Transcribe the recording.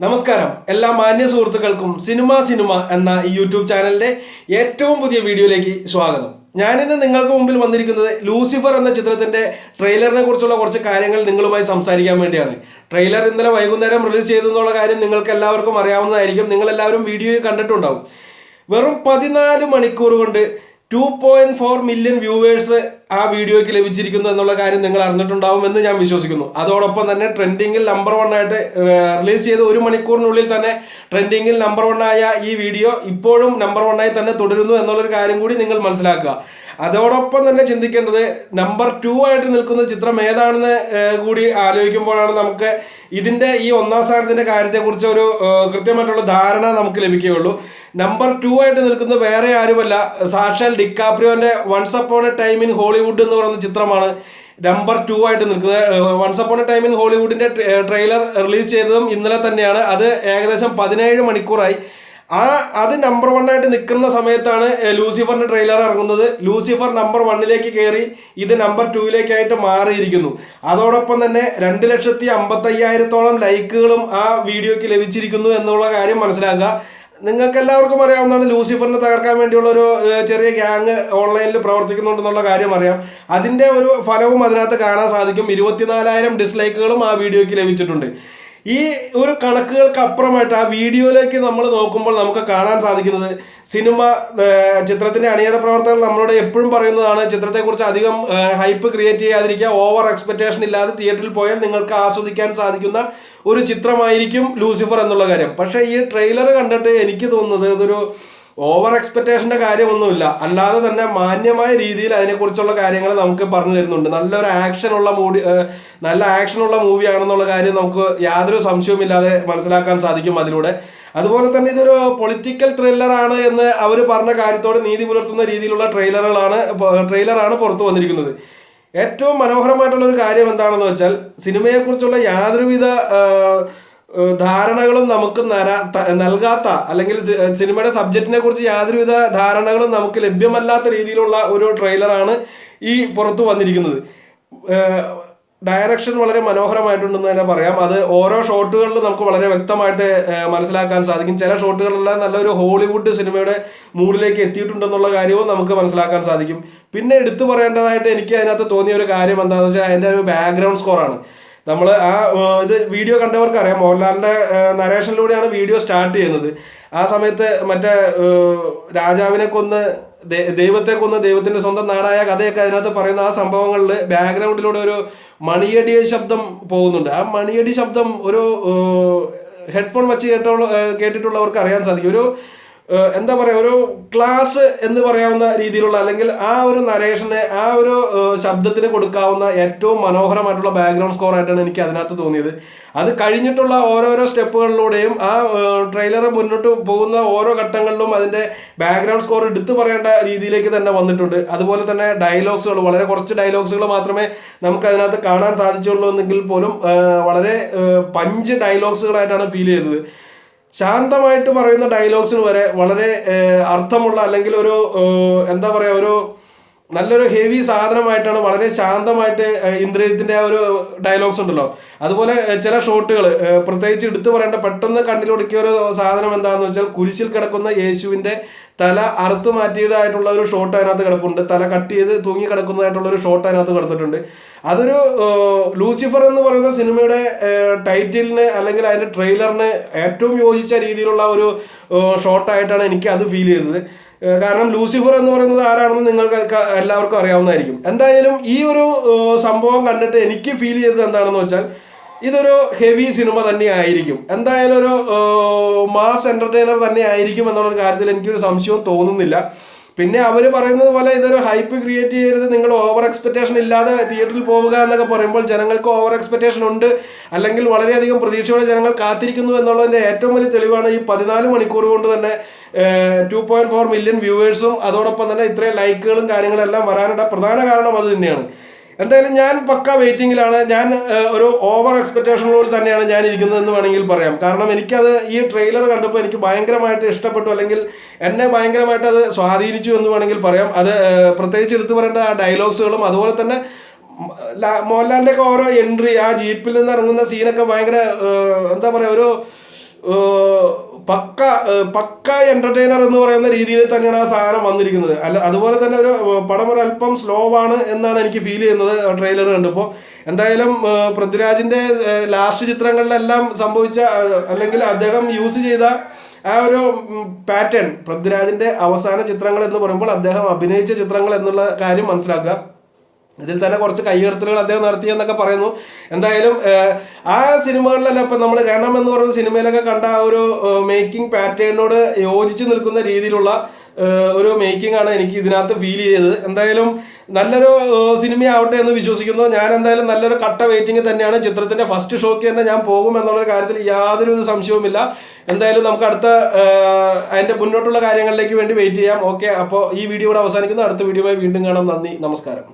നമസ്കാരം എല്ലാ മാന്യ സുഹൃത്തുക്കൾക്കും സിനിമ എന്ന ഈ യൂട്യൂബ് ചാനലിന്റെ ഏറ്റവും പുതിയ വീഡിയോയിലേക്ക് സ്വാഗതം. ഞാനിന്ന് നിങ്ങൾക്ക് മുമ്പിൽ വന്നിരിക്കുന്നത് ലൂസിഫർ എന്ന ചിത്രത്തിന്റെ ട്രെയിലറിനെ കുറിച്ചുള്ള കുറച്ച് കാര്യങ്ങൾ നിങ്ങളുമായി സംസാരിക്കാൻ വേണ്ടിയാണ്. ട്രെയിലർ ഇന്നലെ വൈകുന്നേരം റിലീസ് ചെയ്തു എന്നുള്ള കാര്യം നിങ്ങൾക്ക് എല്ലാവർക്കും അറിയാവുന്നതായിരിക്കും. നിങ്ങളെല്ലാവരും വീഡിയോ കണ്ടിട്ടുണ്ടാവും. വെറും 14 മണിക്കൂർ കൊണ്ട് 2.4 മില്യൺ വ്യൂവേഴ്സ് ആ വീഡിയോയ്ക്ക് ലഭിച്ചിരിക്കുന്നു എന്നുള്ള കാര്യം നിങ്ങൾ അറിഞ്ഞിട്ടുണ്ടാവുമെന്ന് ഞാൻ വിശ്വസിക്കുന്നു. അതോടൊപ്പം തന്നെ ട്രെൻഡിങ്ങിൽ നമ്പർ 1 ആയിട്ട് റിലീസ് ചെയ്ത് 1 മണിക്കൂറിനുള്ളിൽ തന്നെ ട്രെൻഡിങ്ങിൽ നമ്പർ 1 ആയ ഈ വീഡിയോ ഇപ്പോഴും നമ്പർ 1 ആയി തന്നെ തുടരുന്നു എന്നുള്ളൊരു കാര്യം കൂടി നിങ്ങൾ മനസ്സിലാക്കുക. അതോടൊപ്പം തന്നെ ചിന്തിക്കേണ്ടത് നമ്പർ 2 ആയിട്ട് നിൽക്കുന്ന ചിത്രം ഏതാണെന്ന് കൂടി ആലോചിക്കുമ്പോഴാണ് നമുക്ക് ഇതിൻ്റെ ഈ 1-ാം സ്ഥാനത്തിൻ്റെ കാര്യത്തെക്കുറിച്ച് ഒരു കൃത്യമായിട്ടുള്ള ധാരണ നമുക്ക് ലഭിക്കുകയുള്ളൂ. നമ്പർ 2 ആയിട്ട് നിൽക്കുന്നത് വേറെ ആരുമല്ല, സാക്ഷാൽ ഡിക്കാപ്രിയോന്റെ once upon a time in Hollywood എന്ന് പറയുന്ന ചിത്രമാണ് നമ്പർ 2 ആയിട്ട് നിൽക്കുന്നത്. Once upon a time in ഹോളിവുഡിന്റെ ട്രെയിലർ റിലീസ് ചെയ്തതും ഇന്നലെ തന്നെയാണ്. അത് ഏകദേശം 17 മണിക്കൂറായി. അത് നമ്പർ 1 ആയിട്ട് നിൽക്കുന്ന സമയത്താണ് ലൂസിഫറിന്റെ ട്രെയിലർ ഇറങ്ങുന്നത്. ലൂസിഫർ നമ്പർ 1ലേക്ക് കയറി ഇത് നമ്പർ 2ലേക്കായിട്ട് മാറിയിരിക്കുന്നു. അതോടൊപ്പം തന്നെ 2,55,000-ഓളം ലൈക്കുകളും ആ വീഡിയോയ്ക്ക് ലഭിച്ചിരിക്കുന്നു എന്നുള്ള കാര്യം മനസ്സിലാക്കുക. നിങ്ങൾക്ക് എല്ലാവർക്കും അറിയാവുന്നതാണ്, ലൂസിഫറിനെ തകർക്കാൻ വേണ്ടിയുള്ള ഒരു ചെറിയ ഗ്യാങ് ഓൺലൈനിൽ പ്രവർത്തിക്കുന്നുണ്ടെന്നുള്ള കാര്യം അറിയാം. അതിൻ്റെ ഒരു ഫലവും അതിനകത്ത് കാണാൻ സാധിക്കും. 24,000 ഡിസ്ലൈക്കുകളും ആ വീഡിയോയ്ക്ക് ലഭിച്ചിട്ടുണ്ട്. ഈ ഒരു കണക്കുകൾക്ക് അപ്പുറമായിട്ട് ആ വീഡിയോയിലേക്ക് നമ്മൾ നോക്കുമ്പോൾ നമുക്ക് കാണാൻ സാധിക്കുന്നത് ചിത്രത്തിന്റെ അണിയറ പ്രവർത്തകർ നമ്മളോട് എപ്പോഴും പറയുന്നതാണ്, ചിത്രത്തെക്കുറിച്ച് അധികം ഹൈപ്പ് ക്രിയേറ്റ് ചെയ്യാതിരിക്കുക, ഓവർ എക്സ്പെക്ടേഷൻ ഇല്ലാതെ തിയേറ്ററിൽ പോയാൽ നിങ്ങൾക്ക് ആസ്വദിക്കാൻ സാധിക്കുന്ന ഒരു ചിത്രമായിരിക്കും ലൂസിഫർ എന്നുള്ള കാര്യം. പക്ഷേ ഈ ട്രെയിലർ കണ്ടിട്ട് എനിക്ക് തോന്നുന്നത് ഇതൊരു ഓവർ എക്സ്പെക്ടേഷന്റെ കാര്യമൊന്നുമില്ല, അല്ലാതെ തന്നെ മാന്യമായ രീതിയിൽ അതിനെക്കുറിച്ചുള്ള കാര്യങ്ങൾ നമുക്ക് പറഞ്ഞു തരുന്നുണ്ട്. നല്ല ആക്ഷനുള്ള മൂവിയാണെന്നുള്ള കാര്യം നമുക്ക് യാതൊരു സംശയവുമില്ലാതെ മനസ്സിലാക്കാൻ സാധിക്കും അതിലൂടെ. അതുപോലെ തന്നെ ഇതൊരു പൊളിറ്റിക്കൽ ത്രില്ലറാണ് എന്ന് അവർ പറഞ്ഞ കാര്യത്തോട് നീതി പുലർത്തുന്ന രീതിയിലുള്ള ട്രെയിലറാണ് പുറത്തു വന്നിരിക്കുന്നത്. ഏറ്റവും മനോഹരമായിട്ടുള്ള ഒരു കാര്യം എന്താണെന്ന് വെച്ചാൽ, സിനിമയെക്കുറിച്ചുള്ള യാതൊരുവിധ ധാരണകളും നമുക്ക് നൽകാത്ത, അല്ലെങ്കിൽ സിനിമയുടെ സബ്ജക്റ്റിനെ കുറിച്ച് യാതൊരുവിധ ധാരണകളും നമുക്ക് ലഭ്യമല്ലാത്ത രീതിയിലുള്ള ഒരു ട്രെയിലറാണ് ഈ പുറത്തു വന്നിരിക്കുന്നത്. ഡയറക്ഷൻ വളരെ മനോഹരമായിട്ടുണ്ടെന്ന് തന്നെ പറയാം. അത് ഓരോ ഷോട്ടുകളിലും നമുക്ക് വളരെ വ്യക്തമായിട്ട് മനസ്സിലാക്കാൻ സാധിക്കും. ചില ഷോട്ടുകളെല്ലാം നല്ലൊരു ഹോളിവുഡ് സിനിമയുടെ മൂഡിലേക്ക് എത്തിയിട്ടുണ്ടെന്നുള്ള കാര്യവും നമുക്ക് മനസ്സിലാക്കാൻ സാധിക്കും. പിന്നെ എടുത്തു പറയേണ്ടതായിട്ട് എനിക്ക് അതിനകത്ത് തോന്നിയ ഒരു കാര്യം എന്താണെന്ന് വെച്ചാൽ അതിൻ്റെ ഒരു ബാക്ക്ഗ്രൗണ്ട് സ്കോറാണ്. നമ്മൾ ഇത് വീഡിയോ കണ്ടവർക്ക് അറിയാം, മോഹൻലാലിന്റെ നരേഷനിലൂടെയാണ് വീഡിയോ സ്റ്റാർട്ട് ചെയ്യുന്നത്. ആ സമയത്ത് മറ്റേ രാജാവിനെ കൊന്ന് ദൈവത്തെ കൊന്ന് ദൈവത്തിന്റെ സ്വന്തം നാടായ കഥയൊക്കെ അതിനകത്ത് പറയുന്ന ആ സംഭവങ്ങളിൽ ബാക്ക്ഗ്രൗണ്ടിലൂടെ ഒരു മണിയടി ശബ്ദം പോകുന്നുണ്ട്. ആ മണിയടി ശബ്ദം ഒരു ഹെഡ്ഫോൺ വെച്ച് കേട്ടിട്ടുള്ളവർക്ക് അറിയാൻ സാധിക്കും. എന്താ പറയുക, ഒരു ക്ലാസ് എന്ന് പറയാവുന്ന രീതിയിലുള്ള, അല്ലെങ്കിൽ ആ ഒരു നരേഷന്, ആ ഒരു ശബ്ദത്തിന് കൊടുക്കാവുന്ന ഏറ്റവും മനോഹരമായിട്ടുള്ള ബാക്ക്ഗ്രൗണ്ട് സ്കോർ ആയിട്ടാണ് എനിക്ക് അതിനകത്ത് തോന്നിയത്. അത് കഴിഞ്ഞിട്ടുള്ള ഓരോരോ സ്റ്റെപ്പുകളിലൂടെയും ആ ട്രെയിലർ മുന്നോട്ട് പോകുന്ന ഓരോ ഘട്ടങ്ങളിലും അതിൻ്റെ ബാക്ക്ഗ്രൗണ്ട് സ്കോർ എടുത്തു പറയേണ്ട രീതിയിലേക്ക് തന്നെ വന്നിട്ടുണ്ട്. അതുപോലെ തന്നെ ഡയലോഗ്സുകൾ, വളരെ കുറച്ച് ഡയലോഗ്സുകൾ മാത്രമേ നമുക്ക് അതിനകത്ത് കാണാൻ സാധിച്ചുള്ളൂ എന്നെങ്കിൽ പോലും വളരെ പഞ്ച് ഡയലോഗ്സുകളായിട്ടാണ് ഫീൽ ചെയ്തത്. ശാന്തമായിട്ട് പറയുന്ന ഡയലോഗ്സിന് വരെ വളരെ അർത്ഥമുള്ള, അല്ലെങ്കിൽ ഒരു എന്താ പറയുക, ഒരു നല്ലൊരു ഹെവി സാധനമായിട്ടാണ് വളരെ ശാന്തമായിട്ട് ഇന്ദ്രജിത്തിന്റെ ആ ഒരു ഡയലോഗ്സ് ഉണ്ടല്ലോ. അതുപോലെ ചില ഷോട്ടുകൾ പ്രത്യേകിച്ച് എടുത്തു പറയേണ്ട, പെട്ടെന്ന് കണ്ണിലൊടുക്കിയ ഒരു സാധനം എന്താണെന്ന് വെച്ചാൽ, കുരിശിൽ കിടക്കുന്ന യേശുവിന്റെ തല അറുത്ത് മാറ്റിയതായിട്ടുള്ള ഒരു ഷോട്ട് അതിനകത്ത് കിടപ്പുണ്ട്. തല കട്ട് ചെയ്ത് തൂങ്ങി കിടക്കുന്നതായിട്ടുള്ള ഒരു ഷോട്ട് അതിനകത്ത് കിടന്നിട്ടുണ്ട്. അതൊരു ലൂസിഫർ എന്ന് പറയുന്ന സിനിമയുടെ ടൈറ്റിലിന്, അല്ലെങ്കിൽ അതിന്റെ ട്രെയിലറിന് ഏറ്റവും യോജിച്ച രീതിയിലുള്ള ഒരു ഷോട്ടായിട്ടാണ് എനിക്ക് അത് ഫീൽ ചെയ്തത്. കാരണം ലൂസിഫർ എന്ന് പറയുന്നത് ആരാണെന്ന് നിങ്ങൾക്ക് എല്ലാവർക്കും അറിയാവുന്നതായിരിക്കും. എന്തായാലും ഈ ഒരു സംഭവം കണ്ടിട്ട് എനിക്ക് ഫീൽ ചെയ്തത് എന്താണെന്ന് വെച്ചാൽ, ഇതൊരു ഹെവി സിനിമ തന്നെ ആയിരിക്കും. എന്തായാലും ഒരു മാസ് എന്റർടൈനർ തന്നെ ആയിരിക്കും എന്നുള്ള കാര്യത്തിൽ എനിക്കൊരു സംശയവും തോന്നുന്നില്ല. പിന്നെ അവർ പറയുന്നത് പോലെ ഇതൊരു ഹൈപ്പ് ക്രിയേറ്റ് ചെയ്യരുത്, നിങ്ങൾ ഓവർ എക്സ്പെക്ടേഷൻ ഇല്ലാതെ തിയേറ്ററിൽ പോവുക എന്നൊക്കെ പറയുമ്പോൾ ജനങ്ങൾക്ക് ഓവർ എക്സ്പെക്ടേഷൻ ഉണ്ട്, അല്ലെങ്കിൽ വളരെയധികം പ്രതീക്ഷയോടെ ജനങ്ങൾ കാത്തിരിക്കുന്നു എന്നുള്ളതിൻ്റെ ഏറ്റവും വലിയ തെളിവാണ് ഈ 14 മണിക്കൂർ കൊണ്ട് തന്നെ 2.4 മില്യൺ വ്യൂവേഴ്സും അതോടൊപ്പം തന്നെ ഇത്രയും ലൈക്കുകളും കാര്യങ്ങളെല്ലാം വരാനുള്ള പ്രധാന കാരണം അത് തന്നെയാണ്. എന്തായാലും ഞാൻ പക്ക വെയിറ്റിംഗിലാണ്. ഞാൻ ഒരു ഓവർ എക്സ്പെക്ടേഷനുകളിൽ തന്നെയാണ് ഞാൻ ഇരിക്കുന്നതെന്ന് വേണമെങ്കിൽ പറയാം. കാരണം എനിക്കത് ഈ ട്രെയിലർ കണ്ടപ്പോൾ എനിക്ക് ഭയങ്കരമായിട്ട് ഇഷ്ടപ്പെട്ടു, അല്ലെങ്കിൽ എന്നെ ഭയങ്കരമായിട്ട് അത് സ്വാധീനിച്ചു എന്ന് വേണമെങ്കിൽ പറയാം. അത് പ്രത്യേകിച്ച് എടുത്തു പറയേണ്ട ആ ഡയലോഗ്സുകളും, അതുപോലെ തന്നെ മോഹൻലാലിൻ്റെ ഒക്കെ ഓരോ എൻട്രി, ആ ജീപ്പിൽ നിന്ന് ഇറങ്ങുന്ന സീനൊക്കെ ഭയങ്കര എന്താ പറയുക, ഒരു പക്ക എന്റർടൈനർ എന്ന് പറയുന്ന രീതിയിൽ തന്നെയാണ് ആ സാധനം വന്നിരിക്കുന്നത്. അതുപോലെ തന്നെ പടം ഒരു അല്പം സ്ലോ ആണ് എന്നാണ് എനിക്ക് ഫീൽ ചെയ്യുന്നത് ട്രെയിലർ കണ്ടപ്പോൾ. എന്തായാലും പൃഥ്വിരാജിന്റെ ലാസ്റ്റ് ചിത്രങ്ങളിലെല്ലാം സംഭവിച്ച അല്ലെങ്കിൽ അദ്ദേഹം യൂസ് ചെയ്ത ആ ഒരു പാറ്റേൺ, പൃഥ്വിരാജിന്റെ അവസാന ചിത്രങ്ങൾ എന്ന് പറയുമ്പോൾ അദ്ദേഹം അഭിനയിച്ച ചിത്രങ്ങൾ എന്നുള്ള കാര്യം മനസ്സിലാക്കുക. ഇതിൽ തന്നെ കുറച്ച് കയ്യെടുത്തലുകൾ അദ്ദേഹം നടത്തിയെന്നൊക്കെ പറയുന്നു. എന്തായാലും ആ സിനിമകളിലെല്ലാം ഇപ്പം നമ്മൾ രണം എന്ന് പറയുന്ന സിനിമയിലൊക്കെ കണ്ട ആ ഒരു മേക്കിംഗ് പാറ്റേണിനോട് യോജിച്ച് നിൽക്കുന്ന രീതിയിലുള്ള ഒരു മേക്കിംഗ് ആണ് എനിക്ക് ഇതിനകത്ത് ഫീൽ ചെയ്തത്. എന്തായാലും നല്ലൊരു സിനിമയാവട്ടെ എന്ന് വിശ്വസിക്കുന്നു. ഞാൻ എന്തായാലും നല്ലൊരു കട്ട വെയിറ്റിംഗ് തന്നെയാണ്. ചിത്രത്തിന്റെ ഫസ്റ്റ് ഷോയ്ക്ക് തന്നെ ഞാൻ പോകും എന്നുള്ള കാര്യത്തിൽ യാതൊരു സംശയവുമില്ല. എന്തായാലും നമുക്ക് അതിന്റെ മുന്നോട്ടുള്ള കാര്യങ്ങളിലേക്ക് വേണ്ടി വെയിറ്റ് ചെയ്യാം. ഓക്കെ, അപ്പോൾ ഈ വീഡിയോ ഇവിടെ അവസാനിക്കുന്നു. അടുത്ത വീഡിയോയുമായി വീണ്ടും കാണാം. നന്ദി, നമസ്കാരം.